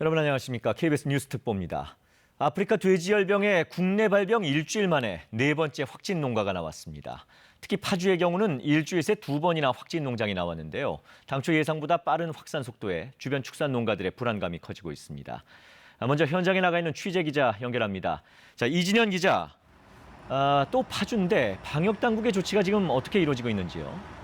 여러분 안녕하십니까? KBS 뉴스 특보입니다. 아프리카 돼지열병의 국내 발병 일주일 만에 네 번째 확진 농가가 나왔습니다. 특히 파주의 경우는 일주일 새 두 번이나 확진 농장이 나왔는데요. 당초 예상보다 빠른 확산 속도에 주변 축산 농가들의 불안감이 커지고 있습니다. 먼저 현장에 나가 있는 취재 기자 연결합니다. 자, 이진현 기자, 또 파주인데 방역 당국의 조치가 지금 어떻게 이루어지고 있는지요?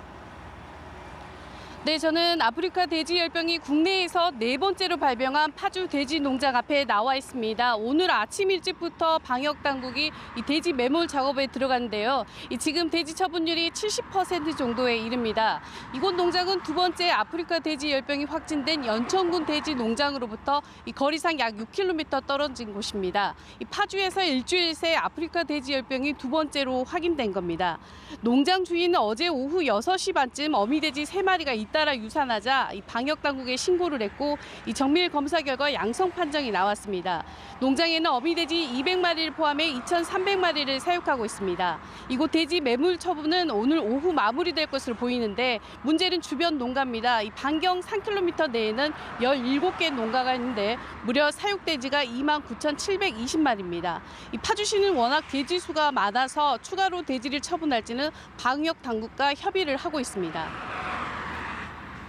네, 저는 아프리카 돼지열병이 국내에서 네 번째로 발병한 파주 돼지 농장 앞에 나와 있습니다. 오늘 아침 일찍부터 방역 당국이 이 돼지 매몰 작업에 들어갔는데요. 지금 돼지 처분율이 70% 정도에 이릅니다. 이곳 농장은 두 번째 아프리카 돼지열병이 확진된 연천군 돼지 농장으로부터 이 거리상 약 6km 떨어진 곳입니다. 이 파주에서 일주일 새 아프리카 돼지열병이 두 번째로 확인된 겁니다. 농장 주인은 어제 오후 6시 반쯤 어미돼지 3마리가 잇따라 유산하자 이 방역 당국에 신고를 했고 이 정밀 검사 결과 양성 판정이 나왔습니다. 농장에는 어미돼지 200마리를 포함해 2,300마리를 사육하고 있습니다. 이곳 돼지 매물 처분은 오늘 오후 마무리될 것으로 보이는데 문제는 주변 농가입니다. 이 반경 3km 내에는 17개 농가가 있는데 무려 사육돼지가 29,720마리입니다. 이 파주시는 워낙 돼지 수가 많아서 추가로 돼지를 처분할지는 방역 당국과 협의를 하고 있습니다.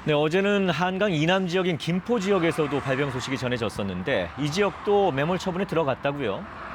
네, 어제는 한강 이남 지역인 김포 지역에서도 발병 소식이 전해졌었는데 이 지역도 매몰 처분에 들어갔다고요?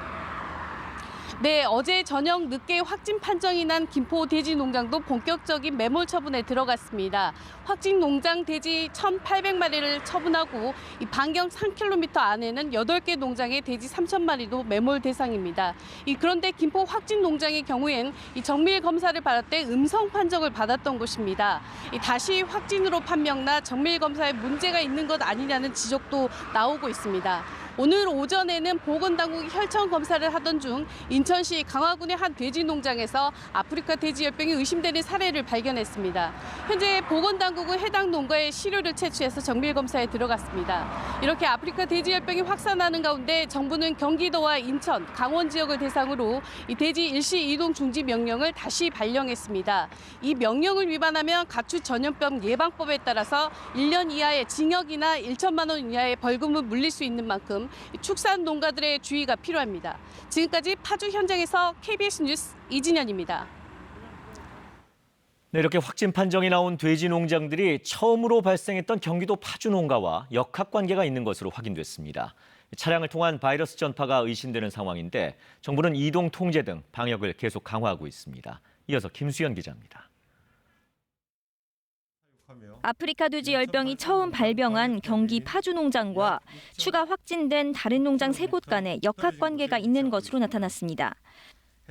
네, 어제 저녁 늦게 확진 판정이 난 김포 돼지 농장도 본격적인 매몰 처분에 들어갔습니다. 확진 농장 돼지 1,800마리를 처분하고 이 반경 3km 안에는 8개 농장의 돼지 3,000마리도 매몰 대상입니다. 그런데 김포 확진 농장의 경우엔 이 정밀 검사를 받을 때 음성 판정을 받았던 곳입니다. 다시 확진으로 판명나 정밀 검사에 문제가 있는 것 아니냐는 지적도 나오고 있습니다. 오늘 오전에는 보건당국이 혈청 검사를 하던 중 인천시 강화군의 한 돼지 농장에서 아프리카 돼지열병이 의심되는 사례를 발견했습니다. 현재 보건당국은 해당 농가의 시료를 채취해서 정밀 검사에 들어갔습니다. 이렇게 아프리카 돼지열병이 확산하는 가운데 정부는 경기도와 인천, 강원 지역을 대상으로 이 돼지 일시 이동 중지 명령을 다시 발령했습니다. 이 명령을 위반하면 가축 전염병 예방법에 따라서 1년 이하의 징역이나 1천만 원 이하의 벌금을 물릴 수 있는 만큼 축산 농가들의 주의가 필요합니다. 지금까지 파주 현장에서 KBS 뉴스 이진현입니다. 네, 이렇게 확진 판정이 나온 돼지 농장들이 처음으로 발생했던 경기도 파주 농가와 역학관계가 있는 것으로 확인됐습니다. 차량을 통한 바이러스 전파가 의심되는 상황인데 정부는 이동 통제 등 방역을 계속 강화하고 있습니다. 이어서 김수현 기자입니다. 아프리카 돼지 열병이 처음 발병한 경기 파주 농장과 추가 확진된 다른 농장 3곳 간에 역학관계가 있는 것으로 나타났습니다.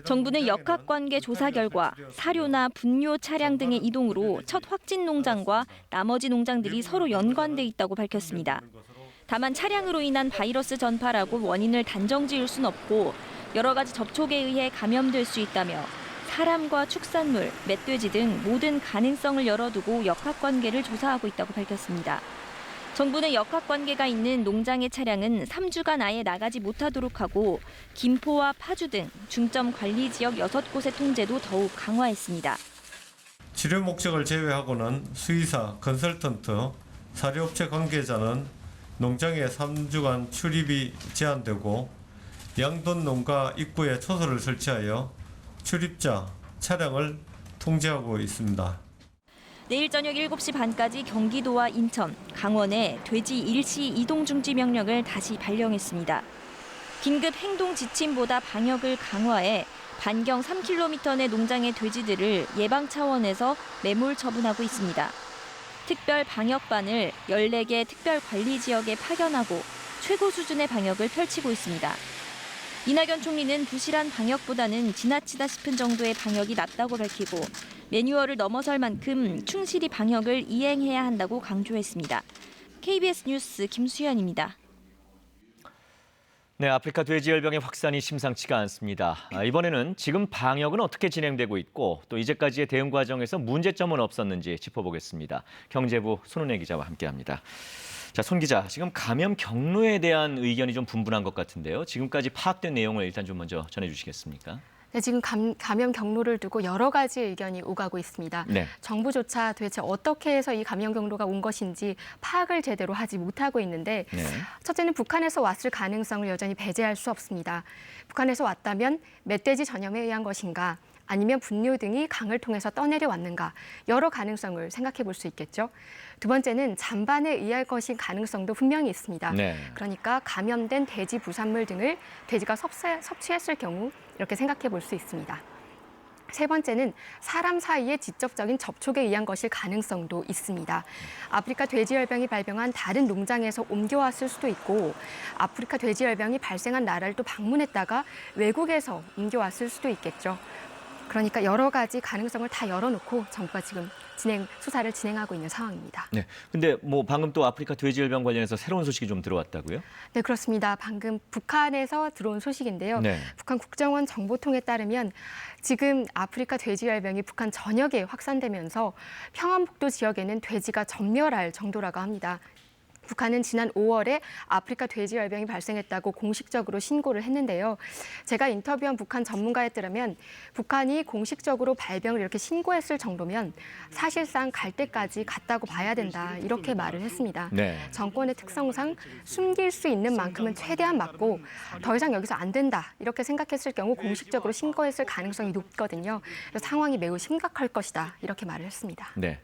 정부는 역학관계 조사 결과 사료나 분뇨 차량 등의 이동으로 첫 확진 농장과 나머지 농장들이 서로 연관돼 있다고 밝혔습니다. 다만 차량으로 인한 바이러스 전파라고 원인을 단정 지을 순 없고 여러 가지 접촉에 의해 감염될 수 있다며 사람과 축산물, 멧돼지 등 모든 가능성을 열어두고 역학관계를 조사하고 있다고 밝혔습니다. 정부는 역학관계가 있는 농장의 차량은 3주간 아예 나가지 못하도록 하고 김포와 파주 등 중점 관리 지역 6곳의 통제도 더욱 강화했습니다. 치료 목적을 제외하고는 수의사, 컨설턴트, 사료업체 관계자는 농장에 3주간 출입이 제한되고 양돈 농가 입구에 초소를 설치하여 출입자, 차량을 통제하고 있습니다. 내일 저녁 7시 반까지 경기도와 인천, 강원에 돼지 일시 이동 중지 명령을 다시 발령했습니다. 긴급 행동 지침보다 방역을 강화해 반경 3km 내 농장의 돼지들을 예방 차원에서 매몰 처분하고 있습니다. 특별 방역반을 14개 특별 관리 지역에 파견하고 최고 수준의 방역을 펼치고 있습니다. 이낙연 총리는 부실한 방역보다는 지나치다 싶은 정도의 방역이 낫다고 밝히고 매뉴얼을 넘어설 만큼 충실히 방역을 이행해야 한다고 강조했습니다. KBS 뉴스 김수현입니다. 네, 아프리카 돼지열병의 확산이 심상치가 않습니다. 이번에는 지금 방역은 어떻게 진행되고 있고 또 이제까지의 대응 과정에서 문제점은 없었는지 짚어보겠습니다. 경제부 손은혜 기자와 함께합니다. 자, 손 기자, 지금 감염 경로에 대한 의견이 좀 분분한 것 같은데요. 지금까지 파악된 내용을 일단 좀 먼저 전해주시겠습니까? 네, 지금 감염 경로를 두고 여러 가지 의견이 오가고 있습니다. 네. 정부조차 도대체 어떻게 해서 이 감염 경로가 온 것인지 파악을 제대로 하지 못하고 있는데 네. 첫째는 북한에서 왔을 가능성을 여전히 배제할 수 없습니다. 북한에서 왔다면 멧돼지 전염에 의한 것인가 아니면 분뇨 등이 강을 통해서 떠내려 왔는가 여러 가능성을 생각해 볼 수 있겠죠. 두 번째는 잔반에 의할 것인 가능성도 분명히 있습니다. 네. 그러니까 감염된 돼지 부산물 등을 돼지가 섭취했을 경우 이렇게 생각해 볼 수 있습니다. 세 번째는 사람 사이의 직접적인 접촉에 의한 것일 가능성도 있습니다. 아프리카 돼지열병이 발병한 다른 농장에서 옮겨왔을 수도 있고 아프리카 돼지열병이 발생한 나라를 또 방문했다가 외국에서 옮겨왔을 수도 있겠죠. 그러니까 여러 가지 가능성을 다 열어놓고 정부가 지금 수사를 진행하고 있는 상황입니다. 네. 근데 뭐 방금 또 아프리카 돼지열병 관련해서 새로운 소식이 좀 들어왔다고요? 네, 그렇습니다. 방금 북한에서 들어온 소식인데요. 네. 북한 국정원 정보통에 따르면 지금 아프리카 돼지열병이 북한 전역에 확산되면서 평안북도 지역에는 돼지가 전멸할 정도라고 합니다. 북한은 지난 5월에 아프리카 돼지열병이 발생했다고 공식적으로 신고를 했는데요. 제가 인터뷰한 북한 전문가에 따르면 북한이 공식적으로 발병을 이렇게 신고했을 정도면 사실상 갈 때까지 갔다고 봐야 된다 이렇게 말을 했습니다. 네. 정권의 특성상 숨길 수 있는 만큼은 최대한 막고 더 이상 여기서 안 된다 이렇게 생각했을 경우 공식적으로 신고했을 가능성이 높거든요. 그래서 상황이 매우 심각할 것이다 이렇게 말을 했습니다. 네.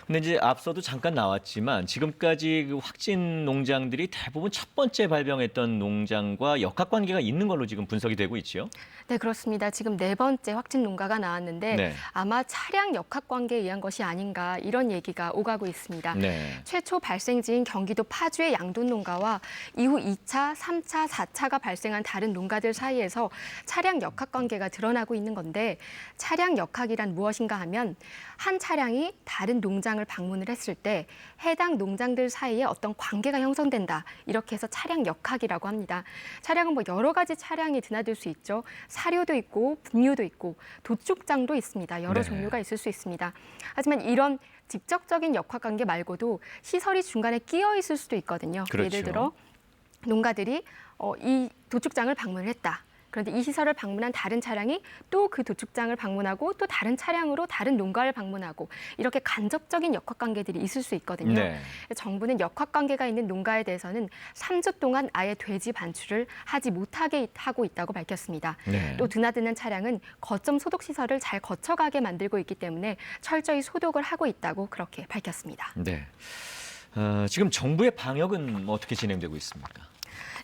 근데 이제 앞서도 잠깐 나왔지만 지금까지 그 확진 농장들이 대부분 첫 번째 발병했던 농장과 역학관계가 있는 걸로 지금 분석이 되고 있죠. 네, 그렇습니다. 지금 네 번째 확진 농가가 나왔는데 네. 아마 차량 역학관계에 의한 것이 아닌가 이런 얘기가 오가고 있습니다. 네. 최초 발생지인 경기도 파주의 양돈 농가와 이후 2차, 3차, 4차가 발생한 다른 농가들 사이에서 차량 역학관계가 드러나고 있는 건데 차량 역학이란 무엇인가 하면 한 차량이 다른 농장을 방문을 했을 때 해당 농장들 사이에 어떤 관계가 형성된다. 이렇게 해서 차량 역학이라고 합니다. 차량은 뭐 여러 가지 차량이 드나들 수 있죠. 사료도 있고 분유도 있고 도축장도 있습니다. 여러 네. 종류가 있을 수 있습니다. 하지만 이런 직접적인 역학관계 말고도 시설이 중간에 끼어 있을 수도 있거든요. 그렇죠. 예를 들어 농가들이 이 도축장을 방문을 했다. 그런데 이 시설을 방문한 다른 차량이 또 그 도축장을 방문하고 또 다른 차량으로 다른 농가를 방문하고 이렇게 간접적인 역학관계들이 있을 수 있거든요. 네. 정부는 역학관계가 있는 농가에 대해서는 3주 동안 아예 돼지 반출을 하지 못하게 하고 있다고 밝혔습니다. 네. 또 드나드는 차량은 거점 소독 시설을 잘 거쳐가게 만들고 있기 때문에 철저히 소독을 하고 있다고 그렇게 밝혔습니다. 네. 지금 정부의 방역은 어떻게 진행되고 있습니까?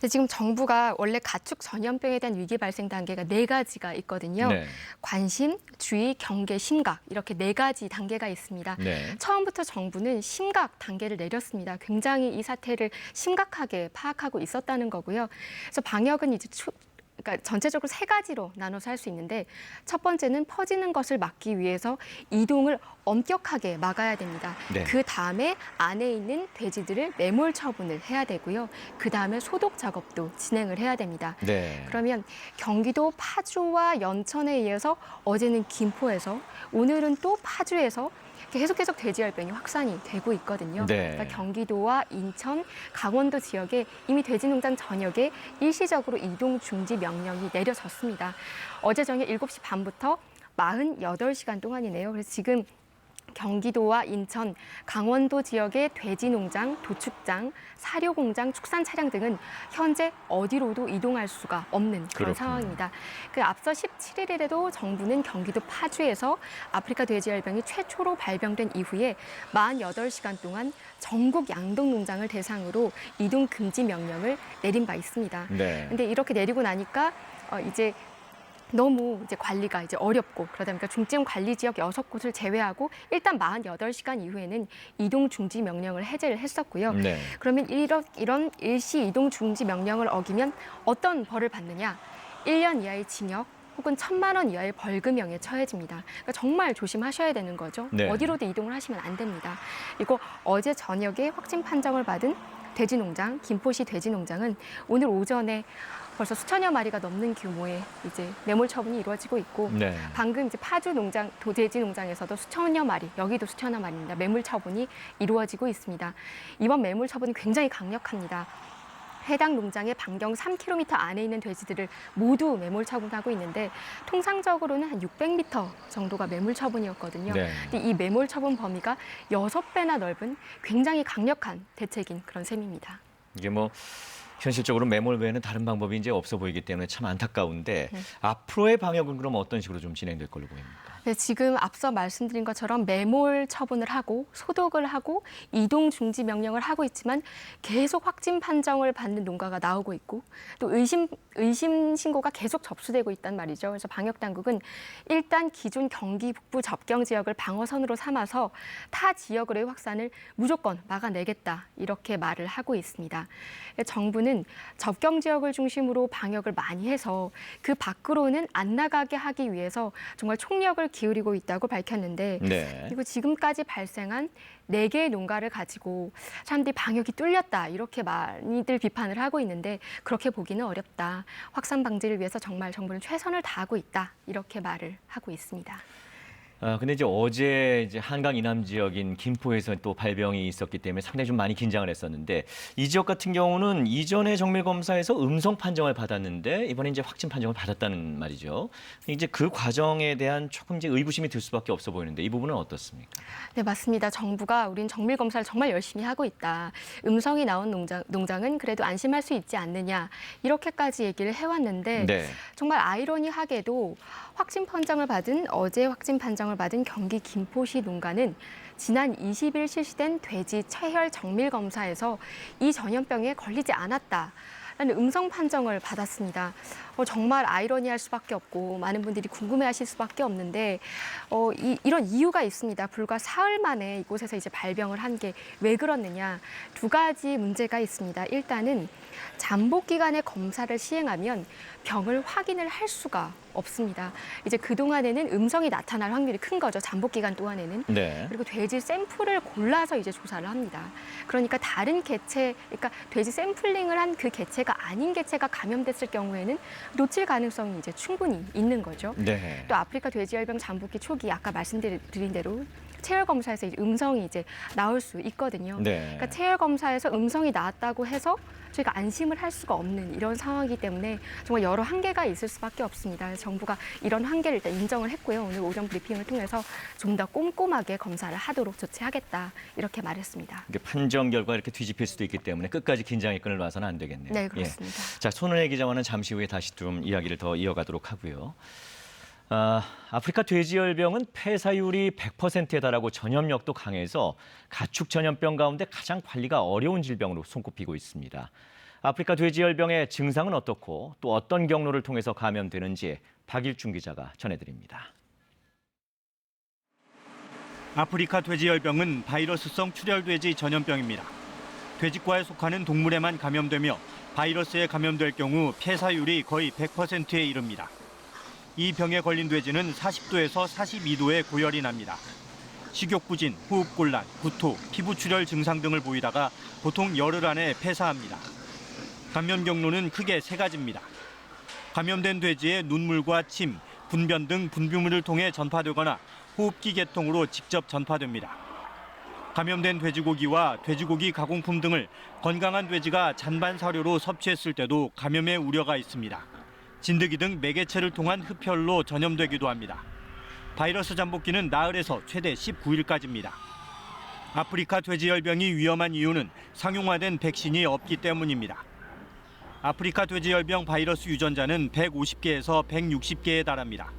지금 정부가 원래 가축 전염병에 대한 위기 발생 단계가 4가지가 있거든요. 네. 관심, 주의, 경계, 심각 이렇게 4가지 단계가 있습니다. 네. 처음부터 정부는 심각 단계를 내렸습니다. 굉장히 이 사태를 심각하게 파악하고 있었다는 거고요. 그래서 방역은 이제 그러니까 전체적으로 3가지로 나눠서 할 수 있는데 첫 번째는 퍼지는 것을 막기 위해서 이동을 엄격하게 막아야 됩니다. 네. 그 다음에 안에 있는 돼지들을 매몰 처분을 해야 되고요. 그 다음에 소독 작업도 진행을 해야 됩니다. 네. 그러면 경기도 파주와 연천에 의해서 어제는 김포에서 오늘은 또 파주에서 계속 돼지열병이 확산이 되고 있거든요. 네. 그러니까 경기도와 인천, 강원도 지역에 이미 돼지농장 전역에 일시적으로 이동 중지 명령이 내려졌습니다. 어제 저녁 7시 반부터 48시간 동안이네요. 그래서 지금 경기도와 인천, 강원도 지역의 돼지농장, 도축장, 사료공장, 축산 차량 등은 현재 어디로도 이동할 수가 없는 그런 그렇군요. 상황입니다. 그 앞서 17일에도 정부는 경기도 파주에서 아프리카 돼지열병이 최초로 발병된 이후에 48시간 동안 전국 양동농장을 대상으로 이동 금지 명령을 내린 바 있습니다. 네. 근데 이렇게 내리고 나니까 이제 너무 이제 관리가 이제 어렵고 그러다 보니까 중증 관리 지역 6곳을 제외하고 일단 48시간 이후에는 이동 중지 명령을 해제를 했었고요. 네. 그러면 이런 일시 이동 중지 명령을 어기면 어떤 벌을 받느냐? 1년 이하의 징역 혹은 1,000만 원 이하의 벌금형에 처해집니다. 그러니까 정말 조심하셔야 되는 거죠. 네. 어디로도 이동을 하시면 안 됩니다. 그리고 어제 저녁에 확진 판정을 받은 돼지농장, 김포시 돼지농장은 오늘 오전에 벌써 수천여 마리가 넘는 규모의 이제 매몰 처분이 이루어지고 있고 네. 방금 이제 파주 농장, 돼지 농장에서도 수천여 마리, 여기도 수천여 마리입니다. 매물 처분이 이루어지고 있습니다. 이번 매물 처분이 굉장히 강력합니다. 해당 농장의 반경 3km 안에 있는 돼지들을 모두 매몰 처분하고 있는데 통상적으로는 한 600m 정도가 매몰 처분이었거든요. 네. 근데 이 매몰 처분 범위가 6배나 넓은 굉장히 강력한 대책인 그런 셈입니다. 이게 뭐 현실적으로 매몰 외에는 다른 방법이 이제 없어 보이기 때문에 참 안타까운데 앞으로의 방역은 그럼 어떤 식으로 좀 진행될 걸로 보입니까? 네, 지금 앞서 말씀드린 것처럼 매몰 처분을 하고 소독을 하고 이동 중지 명령을 하고 있지만 계속 확진 판정을 받는 농가가 나오고 있고 또 의심 신고가 계속 접수되고 있단 말이죠. 그래서 방역 당국은 일단 기존 경기 북부 접경 지역을 방어선으로 삼아서 타 지역으로의 확산을 무조건 막아내겠다 이렇게 말을 하고 있습니다. 정부는 접경 지역을 중심으로 방역을 많이 해서 그 밖으로는 안 나가게 하기 위해서 정말 총력을 기울이고 있다고 밝혔는데 네. 그리고 지금까지 발생한 4개의 농가를 가지고 사람들이 방역이 뚫렸다 이렇게 많이들 비판을 하고 있는데 그렇게 보기는 어렵다. 확산 방지를 위해서 정말 정부는 최선을 다하고 있다 이렇게 말을 하고 있습니다. 근데 이제 어제 이제 한강 이남 지역인 김포에서 또 발병이 있었기 때문에 상당히 좀 많이 긴장을 했었는데 이 지역 같은 경우는 이전에 정밀 검사에서 음성 판정을 받았는데 이번에 이제 확진 판정을 받았다는 말이죠. 이제 그 과정에 대한 조금 이제 의구심이 들 수밖에 없어 보이는데 이 부분은 어떻습니까? 네, 맞습니다. 정부가 우린 정밀 검사를 정말 열심히 하고 있다. 음성이 나온 농장은 그래도 안심할 수 있지 않느냐 이렇게까지 얘기를 해왔는데 네. 정말 아이러니하게도 어제 확진 판정을 받은 경기 김포시 농가는 지난 20일 실시된 돼지 체혈 정밀 검사에서 이 전염병에 걸리지 않았다라는 음성 판정을 받았습니다. 정말 아이러니할 수밖에 없고 많은 분들이 궁금해하실 수밖에 없는데 이런 이유가 있습니다. 불과 사흘 만에 이곳에서 이제 발병을 한 게 왜 그렇느냐 2가지 문제가 있습니다. 일단은 잠복 기간에 검사를 시행하면 병을 확인을 할 수가 없습니다. 이제 그동안에는 음성이 나타날 확률이 큰 거죠. 잠복 기간 동안에는. 네. 그리고 돼지 샘플을 골라서 이제 조사를 합니다. 그러니까 다른 개체, 그러니까 돼지 샘플링을 한 그 개체가 아닌 개체가 감염됐을 경우에는 놓칠 가능성이 이제 충분히 있는 거죠. 네. 또 아프리카 돼지열병 잠복기 초기 아까 말씀드린 대로 체열 검사에서 이제 음성이 이제 나올 수 있거든요. 네. 그러니까 체열 검사에서 음성이 나왔다고 해서 저희가 안심을 할 수가 없는 이런 상황이기 때문에 정말 여러 한계가 있을 수밖에 없습니다. 그래서 정부가 이런 한계를 일단 인정을 했고요. 오늘 오전 브리핑을 통해서 좀 더 꼼꼼하게 검사를 하도록 조치하겠다 이렇게 말했습니다. 이게 판정 결과 이렇게 뒤집힐 수도 있기 때문에 끝까지 긴장의 끈을 놔서는 안 되겠네요. 네, 그렇습니다. 예. 자, 손은혜 기자와는 잠시 후에 다시 좀 이야기를 더 이어가도록 하고요. 아프리카 돼지열병은 폐사율이 100%에 달하고 전염력도 강해서 가축 전염병 가운데 가장 관리가 어려운 질병으로 손꼽히고 있습니다. 아프리카 돼지열병의 증상은 어떻고 또 어떤 경로를 통해서 감염되는지 박일중 기자가 전해드립니다. 아프리카 돼지열병은 바이러스성 출혈돼지 전염병입니다. 돼지과에 속하는 동물에만 감염되며 바이러스에 감염될 경우 폐사율이 거의 100%에 이릅니다. 이 병에 걸린 돼지는 40도에서 42도의 고열이 납니다. 식욕부진, 호흡곤란, 구토, 피부출혈 증상 등을 보이다가 보통 열흘 안에 폐사합니다. 감염 경로는 크게 3가지입니다. 감염된 돼지의 눈물과 침, 분변 등 분비물을 통해 전파되거나 호흡기 계통으로 직접 전파됩니다. 감염된 돼지고기와 돼지고기 가공품 등을 건강한 돼지가 잔반 사료로 섭취했을 때도 감염의 우려가 있습니다. 진드기 등 매개체를 통한 흡혈로 전염되기도 합니다. 바이러스 잠복기는 나흘에서 최대 19일까지입니다. 아프리카 돼지열병이 위험한 이유는 상용화된 백신이 없기 때문입니다. 아프리카 돼지열병 바이러스 유전자는 150개에서 160개에 달합니다.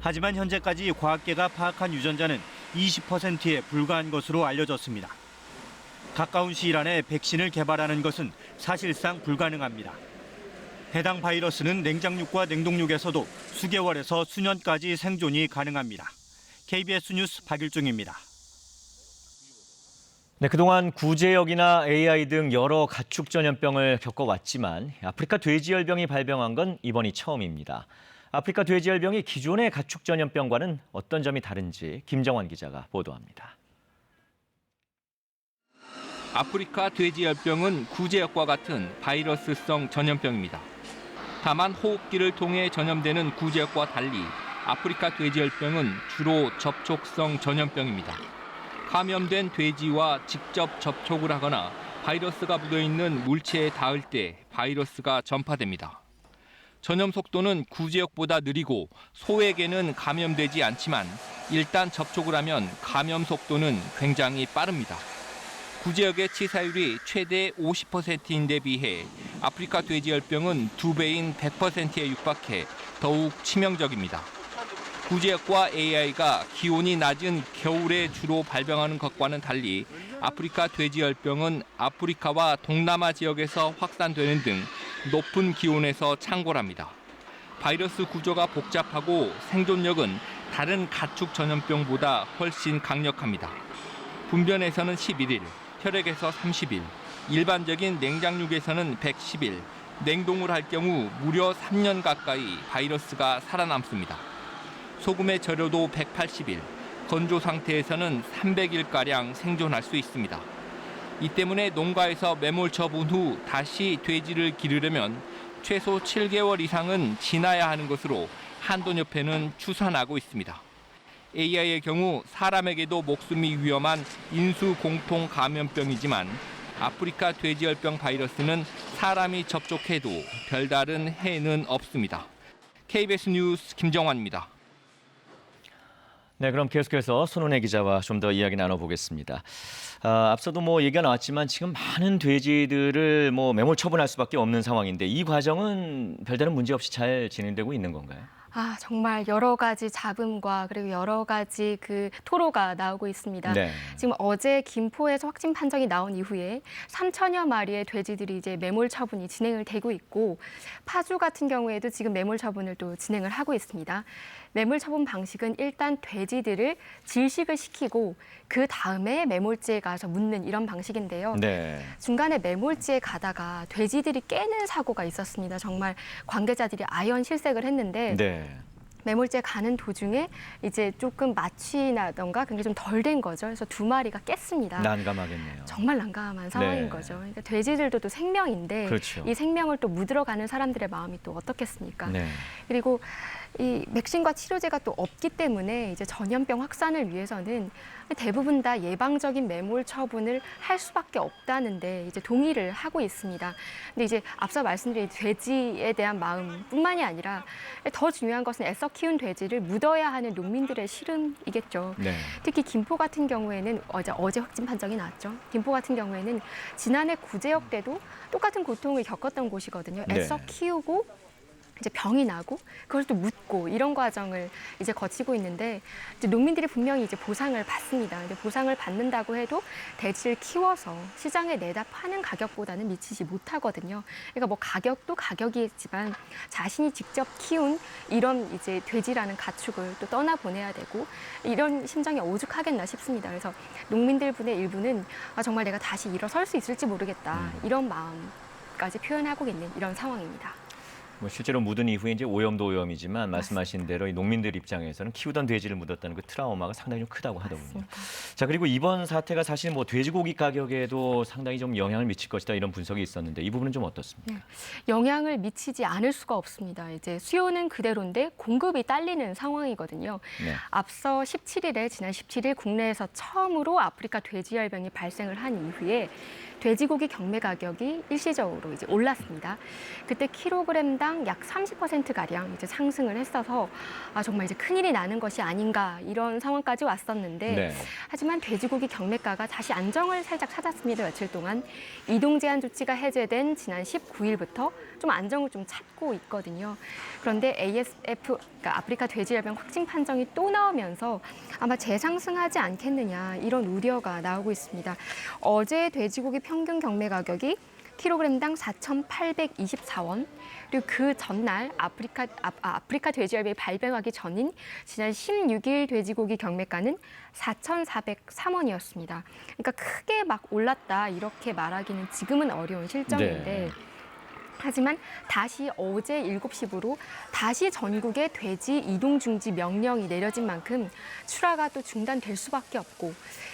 하지만 현재까지 과학계가 파악한 유전자는 20%에 불과한 것으로 알려졌습니다. 가까운 시일 안에 백신을 개발하는 것은 사실상 불가능합니다. 해당 바이러스는 냉장육과 냉동육에서도 수개월에서 수년까지 생존이 가능합니다. KBS 뉴스 박일중입니다. 네, 그동안 구제역이나 AI 등 여러 가축 전염병을 겪어왔지만 아프리카 돼지열병이 발병한 건 이번이 처음입니다. 아프리카 돼지열병이 기존의 가축 전염병과는 어떤 점이 다른지 김정환 기자가 보도합니다. 아프리카 돼지열병은 구제역과 같은 바이러스성 전염병입니다. 다만 호흡기를 통해 전염되는 구제역과 달리 아프리카 돼지열병은 주로 접촉성 전염병입니다. 감염된 돼지와 직접 접촉을 하거나 바이러스가 묻어있는 물체에 닿을 때 바이러스가 전파됩니다. 전염 속도는 구제역보다 느리고 소에게는 감염되지 않지만 일단 접촉을 하면 감염 속도는 굉장히 빠릅니다. 구제역의 치사율이 최대 50%인데 비해 아프리카 돼지열병은 2배인 100%에 육박해 더욱 치명적입니다. 구제역과 AI가 기온이 낮은 겨울에 주로 발병하는 것과는 달리 아프리카 돼지열병은 아프리카와 동남아 지역에서 확산되는 등 높은 기온에서 창궐합니다. 바이러스 구조가 복잡하고 생존력은 다른 가축 전염병보다 훨씬 강력합니다. 분변에서는 11일, 혈액에서 30일, 일반적인 냉장육에서는 110일, 냉동을 할 경우 무려 3년 가까이 바이러스가 살아남습니다. 소금의 절여도 180일, 건조 상태에서는 300일가량 생존할 수 있습니다. 이 때문에 농가에서 매몰 처분 후 다시 돼지를 기르려면 최소 7개월 이상은 지나야 하는 것으로 한돈협회는 추산하고 있습니다. AI의 경우 사람에게도 목숨이 위험한 인수공통 감염병이지만 아프리카 돼지열병 바이러스는 사람이 접촉해도 별다른 해는 없습니다. KBS 뉴스 김정환입니다. 네, 그럼 계속해서 손은혜 기자와 좀 더 이야기 나눠보겠습니다. 앞서도 얘기가 나왔지만 지금 많은 돼지들을 매몰 처분할 수밖에 없는 상황인데 이 과정은 별다른 문제 없이 잘 진행되고 있는 건가요? 정말 여러 가지 잡음과 그리고 여러 가지 그 토로가 나오고 있습니다. 네. 지금 어제 김포에서 확진 판정이 나온 이후에 3천여 마리의 돼지들이 이제 매몰 처분이 진행을 되고 있고 파주 같은 경우에도 지금 매몰 처분을 또 진행을 하고 있습니다. 매몰 처분 방식은 일단 돼지들을 질식을 시키고 그 다음에 매몰지에 가서 묻는 이런 방식인데요. 네. 중간에 매몰지에 가다가 돼지들이 깨는 사고가 있었습니다. 정말 관계자들이 아연 실색을 했는데 네. 매몰지에 가는 도중에 이제 조금 마취나던가 그게 좀 덜 된 거죠. 그래서 2마리가 깼습니다. 난감하겠네요. 정말 난감한 상황인 네. 거죠. 그러니까 돼지들도 또 생명인데 그렇죠. 이 생명을 또 묻으러가는 사람들의 마음이 또 어떻겠습니까? 네. 그리고 이 백신과 치료제가 또 없기 때문에 이제 전염병 확산을 위해서는 대부분 다 예방적인 매몰 처분을 할 수밖에 없다는데 이제 동의를 하고 있습니다. 근데 이제 앞서 말씀드린 돼지에 대한 마음뿐만이 아니라 더 중요한 것은 애써 키운 돼지를 묻어야 하는 농민들의 시름이겠죠. 네. 특히 김포 같은 경우에는 어제 확진 판정이 나왔죠. 김포 같은 경우에는 지난해 구제역 때도 똑같은 고통을 겪었던 곳이거든요. 애써 네. 키우고 이제 병이 나고 그걸 또 묻고 이런 과정을 이제 거치고 있는데 이제 농민들이 분명히 이제 보상을 받습니다. 근데 보상을 받는다고 해도 돼지를 키워서 시장에 내다 파는 가격보다는 미치지 못하거든요. 그러니까 가격도 가격이지만 자신이 직접 키운 이런 이제 돼지라는 가축을 또 떠나 보내야 되고 이런 심정이 오죽하겠나 싶습니다. 그래서 농민들 분의 일부는 정말 내가 다시 일어설 수 있을지 모르겠다 이런 마음까지 표현하고 있는 이런 상황입니다. 실제로 묻은 이후에 이제 오염도 오염이지만 말씀하신 대로 이 농민들 입장에서는 키우던 돼지를 묻었다는 그 트라우마가 상당히 좀 크다고 하더군요. 맞습니다. 자, 그리고 이번 사태가 사실 돼지고기 가격에도 상당히 좀 영향을 미칠 것이다 이런 분석이 있었는데 이 부분은 좀 어떻습니까? 네. 영향을 미치지 않을 수가 없습니다. 이제 수요는 그대로인데 공급이 딸리는 상황이거든요. 네. 앞서 지난 17일 국내에서 처음으로 아프리카 돼지열병이 발생을 한 이후에 돼지고기 경매 가격이 일시적으로 이제 올랐습니다. 그때 킬로그램당 약 30%가량 이제 상승을 했어서 정말 이제 큰일이 나는 것이 아닌가 이런 상황까지 왔었는데 네. 하지만 돼지고기 경매가가 다시 안정을 살짝 찾았습니다. 며칠 동안 이동 제한 조치가 해제된 지난 19일부터 좀 안정을 좀 찾고 있거든요. 그런데 ASF, 그러니까 아프리카 돼지열병 확진 판정이 또 나오면서 아마 재상승하지 않겠느냐 이런 우려가 나오고 있습니다. 어제 돼지고기 평균 경매 가격이 킬로그램당 4,824원, 그리고 그 전날 아프리카 돼지열병이 발병하기 전인 지난 16일 돼지고기 경매가는 4,403원이었습니다. 그러니까 크게 올랐다 이렇게 말하기는 지금은 어려운 실정인데 네. 하지만 다시 어제 7시부로 다시 전국에 돼지 이동 중지 명령이 내려진 만큼 출하가 또 중단될 수밖에 없고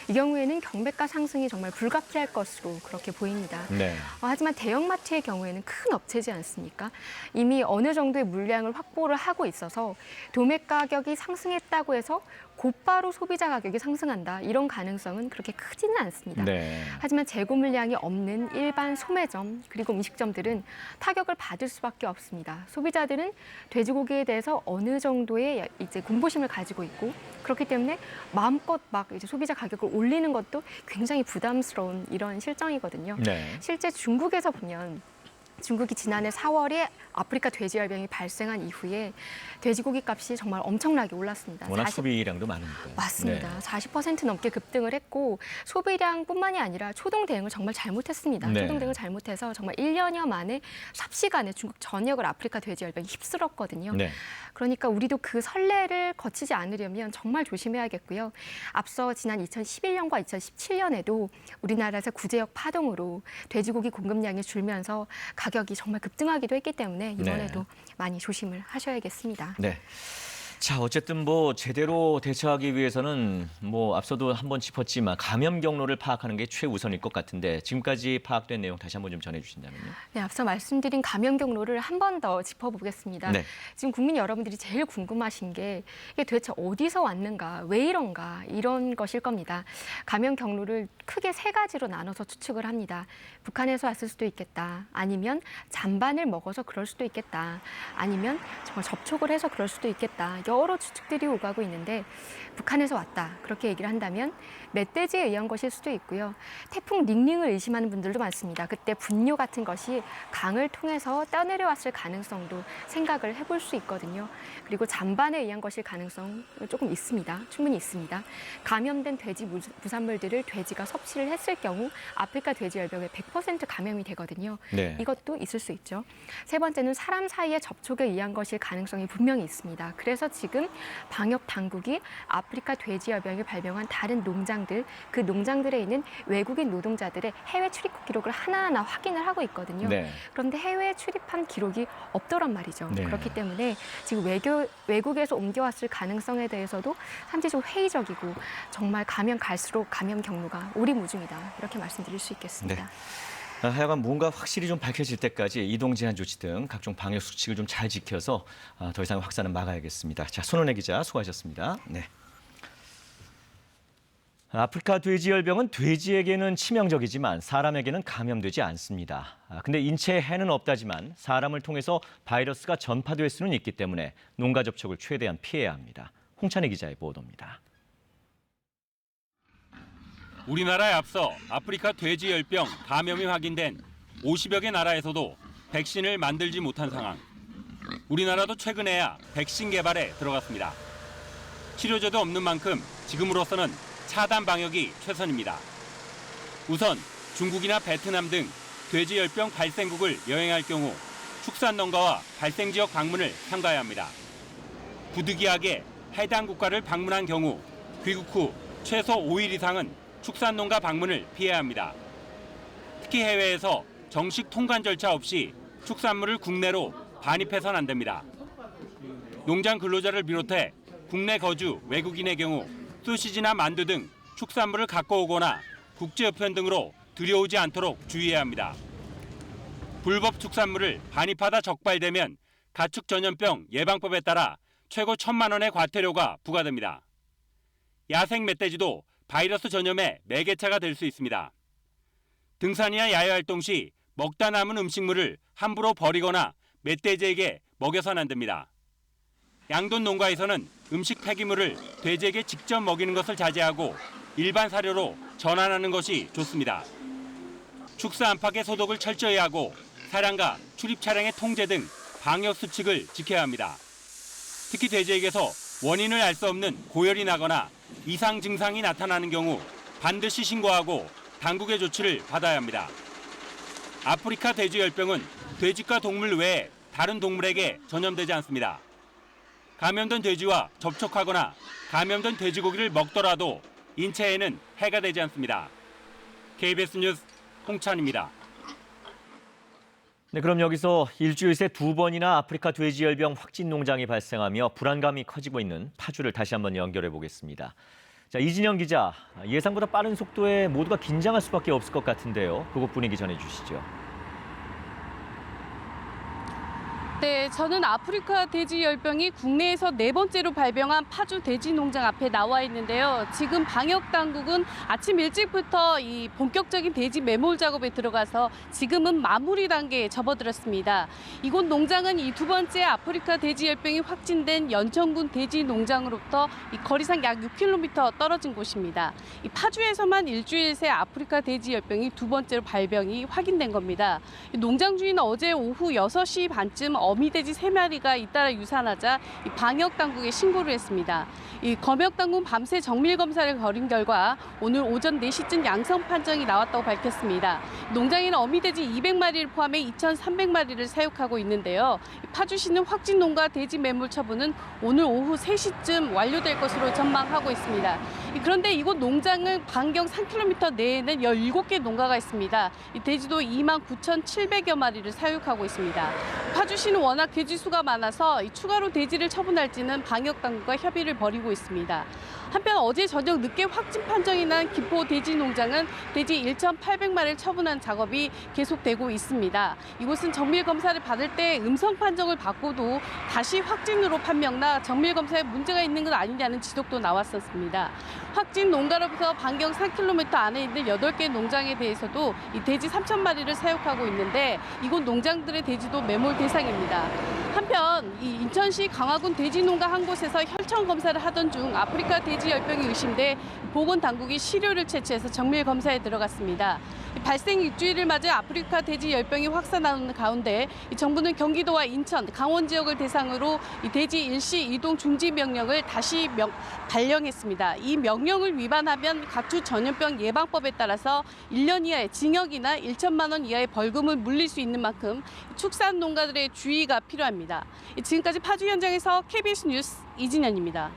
이 경우에는 경매가 상승이 정말 불가피할 것으로 그렇게 보입니다. 네. 하지만 대형마트의 경우에는 큰 업체지 않습니까? 이미 어느 정도의 물량을 확보를 하고 있어서 도매 가격이 상승했다고 해서 곧바로 소비자 가격이 상승한다. 이런 가능성은 그렇게 크지는 않습니다. 네. 하지만 재고 물량이 없는 일반 소매점 그리고 음식점들은 타격을 받을 수밖에 없습니다. 소비자들은 돼지고기에 대해서 어느 정도의 이제 공포심을 가지고 있고 그렇기 때문에 마음껏 막 이제 소비자 가격을 올리는 것도 굉장히 부담스러운 이런 실정이거든요. 네. 실제 중국에서 보면 중국이 지난해 4월에 아프리카 돼지열병이 발생한 이후에 돼지고기 값이 정말 엄청나게 올랐습니다. 워낙 소비량도 많으니까. 맞습니다. 네. 40% 넘게 급등을 했고 소비량뿐만이 아니라 초동 대응을 정말 잘못했습니다. 네. 초동 대응을 잘못해서 정말 1년여 만에 삽시간에 중국 전역을 아프리카 돼지열병이 휩쓸었거든요. 네. 그러니까 우리도 그 선례를 거치지 않으려면 정말 조심해야겠고요. 앞서 지난 2011년과 2017년에도 우리나라에서 구제역 파동으로 돼지고기 공급량이 줄면서 가격이 정말 급등하기도 했기 때문에 이번에도 많이 조심을 하셔야겠습니다. 네. 자, 어쨌든 뭐 제대로 대처하기 위해서는 뭐 앞서도 한번 짚었지만 감염 경로를 파악하는 게 최우선일 것 같은데 지금까지 파악된 내용 다시 한번 좀 전해주신다면요. 네, 앞서 말씀드린 감염 경로를 한 번 더 짚어보겠습니다. 네. 지금 국민 여러분들이 제일 궁금하신 게 이게 도대체 어디서 왔는가, 왜 이런가 이런 것일 겁니다. 감염 경로를 크게 세 가지로 나눠서 추측을 합니다. 북한에서 왔을 수도 있겠다. 아니면 잔반을 먹어서 그럴 수도 있겠다. 아니면 정말 접촉을 해서 그럴 수도 있겠다. 여러 추측들이 오가고 있는데 북한에서 왔다. 그렇게 얘기를 한다면 멧돼지에 의한 것일 수도 있고요. 태풍 링링을 의심하는 분들도 많습니다. 그때 분뇨 같은 것이 강을 통해서 떠내려왔을 가능성도 생각을 해볼 수 있거든요. 그리고 잔반에 의한 것일 가능성 조금 있습니다. 충분히 있습니다. 감염된 돼지 부산물들을 돼지가 섭취를 했을 경우 아프리카 돼지열병에 100% 감염이 되거든요. 네. 이것도 있을 수 있죠. 세 번째는 사람 사이의 접촉에 의한 것일 가능성이 분명히 있습니다. 그래서 지금 방역 당국이 아프리카 돼지열병이 발병한 다른 농장들, 그 농장들에 있는 외국인 노동자들의 해외 출입국 기록을 하나하나 확인을 하고 있거든요. 네. 그런데 해외에 출입한 기록이 없더란 말이죠. 네. 그렇기 때문에 지금 외국에서 옮겨왔을 가능성에 대해서도 상대적으로 회의적이고 정말 가면 갈수록 감염 경로가 오리무중이다. 이렇게 말씀드릴 수 있겠습니다. 하여간 뭔가 확실히 좀 밝혀질 때까지 이동 제한 조치 등 각종 방역 수칙을 좀 잘 지켜서 더 이상 확산은 막아야겠습니다. 자, 손원혜 기자 수고하셨습니다. 네. 아프리카 돼지열병은 돼지에게는 치명적이지만 사람에게는 감염되지 않습니다. 근데 인체에 해는 없다지만 사람을 통해서 바이러스가 전파될 수는 있기 때문에 농가 접촉을 최대한 피해야 합니다. 홍찬희 기자의 보도입니다. 우리나라에 앞서 아프리카 돼지열병 감염이 확인된 50여 개 나라에서도 백신을 만들지 못한 상황. 우리나라도 최근에야 백신 개발에 들어갔습니다. 치료제도 없는 만큼 지금으로서는 차단 방역이 최선입니다. 우선 중국이나 베트남 등 돼지열병 발생국을 여행할 경우 축산농가와 발생지역 방문을 삼가야 합니다. 부득이하게 해당 국가를 방문한 경우 귀국 후 최소 5일 이상은 축산농가 방문을 피해야 합니다. 특히 해외에서 정식 통관 절차 없이 축산물을 국내로 반입해서는 안 됩니다. 농장 근로자를 비롯해 국내 거주 외국인의 경우 소시지나 만두 등 축산물을 갖고 오거나 국제우편 등으로 들여오지 않도록 주의해야 합니다. 불법 축산물을 반입하다 적발되면 가축 전염병 예방법에 따라 최고 1,000만 원의 과태료가 부과됩니다. 야생 멧돼지도 바이러스 전염의 매개체가 될 수 있습니다. 등산이나 야외 활동 시 먹다 남은 음식물을 함부로 버리거나 멧돼지에게 먹여서는 안 됩니다. 양돈 농가에서는 음식 폐기물을 돼지에게 직접 먹이는 것을 자제하고 일반 사료로 전환하는 것이 좋습니다. 축사 안팎의 소독을 철저히 하고 사량과 출입 차량의 통제 등 방역 수칙을 지켜야 합니다. 특히 돼지에게서 원인을 알 수 없는 고열이 나거나 이상 증상이 나타나는 경우 반드시 신고하고 당국의 조치를 받아야 합니다. 아프리카 돼지열병은 돼지과 동물 외에 다른 동물에게 전염되지 않습니다. 감염된 돼지와 접촉하거나 감염된 돼지고기를 먹더라도 인체에는 해가 되지 않습니다. KBS 뉴스 홍찬입니다. 네, 그럼 여기서 일주일 새 2번이나 아프리카 돼지열병 확진 농장이 발생하며 불안감이 커지고 있는 파주를 다시 한번 연결해 보겠습니다. 자, 이진영 기자, 예상보다 빠른 속도에 모두가 긴장할 수밖에 없을 것 같은데요. 그곳 분위기 전해주시죠. 네, 저는 아프리카 돼지 열병이 국내에서 4번째로 발병한 파주 돼지 농장 앞에 나와 있는데요. 지금 방역 당국은 아침 일찍부터 이 본격적인 돼지 매몰 작업에 들어가서 지금은 마무리 단계에 접어들었습니다. 이곳 농장은 이 2번째 아프리카 돼지 열병이 확진된 연천군 돼지 농장으로부터 이 거리상 약 6km 떨어진 곳입니다. 이 파주에서만 일주일 새 아프리카 돼지 열병이 2번째로 발병이 확인된 겁니다. 이 농장 주인은 어제 오후 6시 반쯤 어미돼지 3마리가 잇따라 유산하자 이 방역 당국에 신고를 했습니다. 이 검역 당국은 밤새 정밀 검사를 벌인 결과 오늘 오전 4시쯤 양성 판정이 나왔다고 밝혔습니다. 농장에는 어미돼지 200마리를 포함해 2,300마리를 사육하고 있는데요. 파주시는 확진 농가 돼지 매몰 처분은 오늘 오후 3시쯤 완료될 것으로 전망하고 있습니다. 그런데 이곳 농장은 반경 3km 내에는 17개 농가가 있습니다. 이 돼지도 29,700여 마리를 사육하고 있습니다. 파주시는 워낙 돼지 수가 많아서 추가로 돼지를 처분할지는 방역 당국과 협의를 벌이고 있습니다. 한편 어제 저녁 늦게 확진 판정이 난 김포 돼지 농장은 돼지 1,800마리를 처분한 작업이 계속되고 있습니다. 이곳은 정밀 검사를 받을 때 음성 판정을 받고도 다시 확진으로 판명나 정밀 검사에 문제가 있는 건 아니냐는 지적도 나왔었습니다. 확진 농가로부터 반경 3km 안에 있는 8개 농장에 대해서도 이 돼지 3,000마리를 사육하고 있는데 이곳 농장들의 돼지도 매몰 대상입니다. 한편 이 인천시 강화군 돼지 농가 한 곳에서 혈청 검사를 하던 중 아프리카 돼지 열병이 의심돼 보건당국이 시료를 채취해서 정밀 검사에 들어갔습니다. 발생 일주일을 맞아 아프리카 돼지 열병이 확산하는 가운데 정부는 경기도와 인천, 강원 지역을 대상으로 이 돼지 일시 이동 중지 명령을 다시 발령했습니다. 이 명령을 위반하면 각주 전염병 예방법에 따라서 1년 이하의 징역이나 1천만 원 이하의 벌금을 물릴 수 있는 만큼 축산 농가들의 주의가 필요합니다. 지금까지 파주 현장에서 KBS 뉴스 이진현입니다.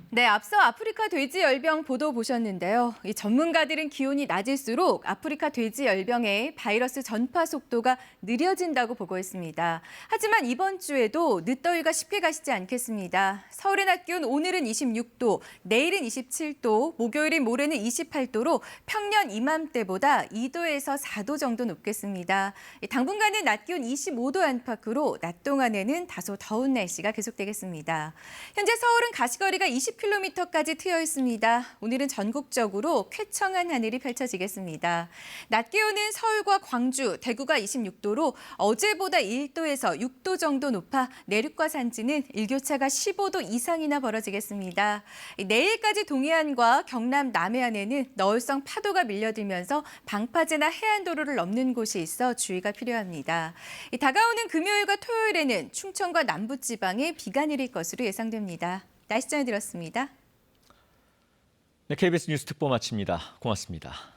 네, 앞서 아프리카 돼지 열병 보도 보셨는데요. 이 전문가들은 기온이 낮을수록 아프리카 돼지 열병의 바이러스 전파 속도가 느려진다고 보고 있습니다. 하지만 이번 주에도 늦더위가 쉽게 가시지 않겠습니다. 서울의 낮 기온 오늘은 26도, 내일은 27도, 목요일인 모레는 28도로 평년 이맘때보다 2도에서 4도 정도 높겠습니다. 당분간은 낮 기온 25도 안팎으로 낮 동안에는 다소 더운 날씨가 계속되겠습니다. 현재 서울은 가시거리가 20km까지 트여 있습니다. 오늘은 전국적으로 쾌청한 하늘이 펼쳐지겠습니다. 낮 기온은 서울과 광주, 대구가 26도로 어제보다 1도에서 6도 정도 높아 내륙과 산지는 일교차가 15도 이상이나 벌어지겠습니다. 내일까지 동해안과 경남 남해안에는 너울성 파도가 밀려들면서 방파제나 해안도로를 넘는 곳이 있어 주의가 필요합니다. 다가오는 금요일과 토요일에는 충청과 남부지방에 비가 내릴 것으로 예상됩니다. 날씨 전해드렸습니다. 네, KBS 뉴스 특보 마칩니다. 고맙습니다.